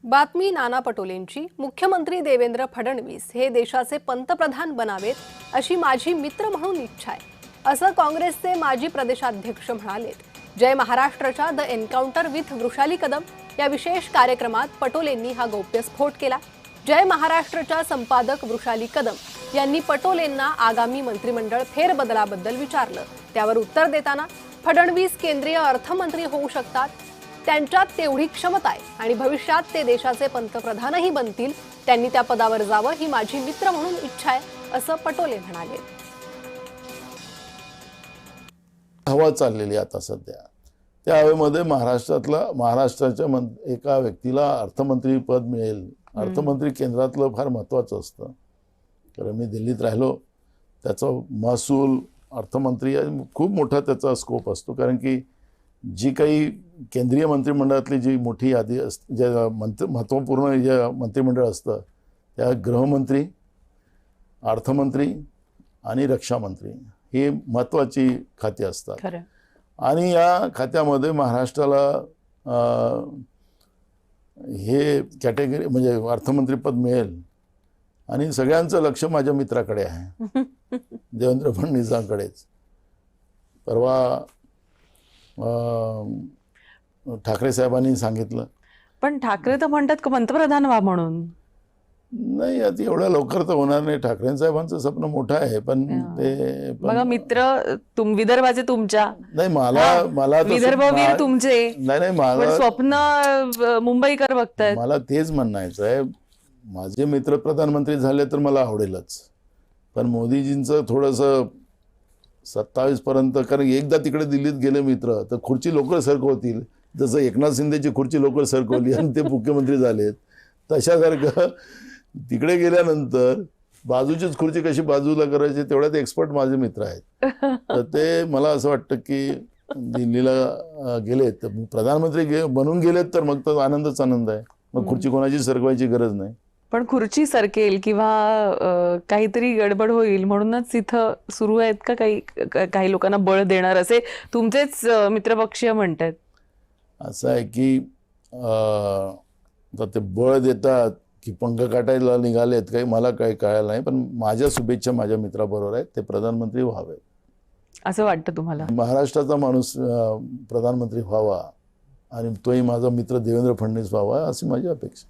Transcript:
बातमी नाना पटोलेंची। मुख्यमंत्री देवेंद्र फडणवीस हे देशाचे पंतप्रधान बनावेत अशी माझी मित्र म्हणून इच्छा आहे, असं काँग्रेसचे माजी प्रदेशाध्यक्ष म्हणाले। जय महाराष्ट्रच्या the encounter with Vrushali Kadam या विशेष कार्यक्रमात पटोलेंनी हा गौप्यस्फोट केला। जय महाराष्ट्रच्या संपादक वृषाली कदम यांनी पटोलेंना आगामी मंत्रिमंडळ फेरबदलाबद्दल विचारलं। त्यावर उत्तर देताना फडणवीस केंद्रीय अर्थमंत्री होऊ शकतात, त्यांच्यात तेवढी क्षमता आहे आणि भविष्यात ते देशाचे पंतप्रधानही बनतील। त्यांनी त्या पदावर जावं ही माझी मित्र म्हणून इच्छा आहे, असं पटोले म्हणाले। हवा चाललेली आता सध्या त्या हवेमध्ये महाराष्ट्राच्या एका व्यक्तीला अर्थमंत्री पद मिळेल। अर्थमंत्री केंद्रातलं फार महत्त्वाचं असतं, कारण मी दिल्लीत राहिलो। त्याचा महसूल अर्थमंत्री खूप मोठा त्याचा स्कोप असतो, कारण की जी काही केंद्रीय मंत्रिमंडळातली जी मोठी यादी असते, जे महत्त्वपूर्ण जे मंत्रिमंडळ असतं, त्या गृहमंत्री, अर्थमंत्री आणि रक्षामंत्री ही महत्त्वाची खाती असतात। आणि या खात्यामध्ये महाराष्ट्राला हे कॅटेगरी म्हणजे अर्थमंत्रीपद मिळेल आणि सगळ्यांचं लक्ष माझ्या मित्राकडे आहे, देवेंद्र फडणवीसांकडेच। परवा ठाकरे साहेबांनी सांगितलं, पण ठाकरे तर म्हणतात पंतप्रधान व्हा म्हणून। नाही, आता एवढ्या लवकर तर होणार नाही। ठाकरे साहेबांचं स्वप्न मोठं आहे, पण ते बघा मित्र विदर्भाचे तुमच्या, नाही मला विदर्भवीर तुमचे, नाही मला स्वप्न मुंबईकर बघतायत। मला तेच म्हणायचं आहे, माझे मित्र प्रधानमंत्री झाले तर मला आवडेलच, पण मोदीजींचं थोडंसं 27 पर्यंत, कारण एकदा तिकडे दिल्लीत गेले मित्र तर खुर्ची लवकर सरकवतील, जसं एकनाथ शिंदेची खुर्ची लवकर सरकवली आणि ते मुख्यमंत्री झालेत, तशासारखं तिकडे गेल्यानंतर बाजूचीच खुर्ची कशी बाजूला करायची तेवढ्यात एक्सपर्ट माझे मित्र आहेत। तर ते मला असं वाटतं की दिल्लीला गेलेत तर प्रधानमंत्री बनून गेलेत तर मग तर आनंदच आनंद आहे, मग खुर्ची कोणाची सरकवायची गरज नाही। पण खुर्ची सरकेल किंवा काहीतरी गडबड होईल म्हणूनच इथं सुरू आहेत का काही लोकांना बळ देणार असे तुमचेच मित्रपक्षीय म्हणतात? असं आहे की ते बळ देतात की पंख काटायला निघालेत काही मला काही कळायला नाही, पण माझ्या शुभेच्छा माझ्या मित्राबरोबर आहेत, ते प्रधानमंत्री व्हावे असं वाटतं तुम्हाला? महाराष्ट्राचा माणूस प्रधानमंत्री व्हावा आणि तोही माझा मित्र देवेंद्र फडणवीस व्हावा अशी माझी अपेक्षा।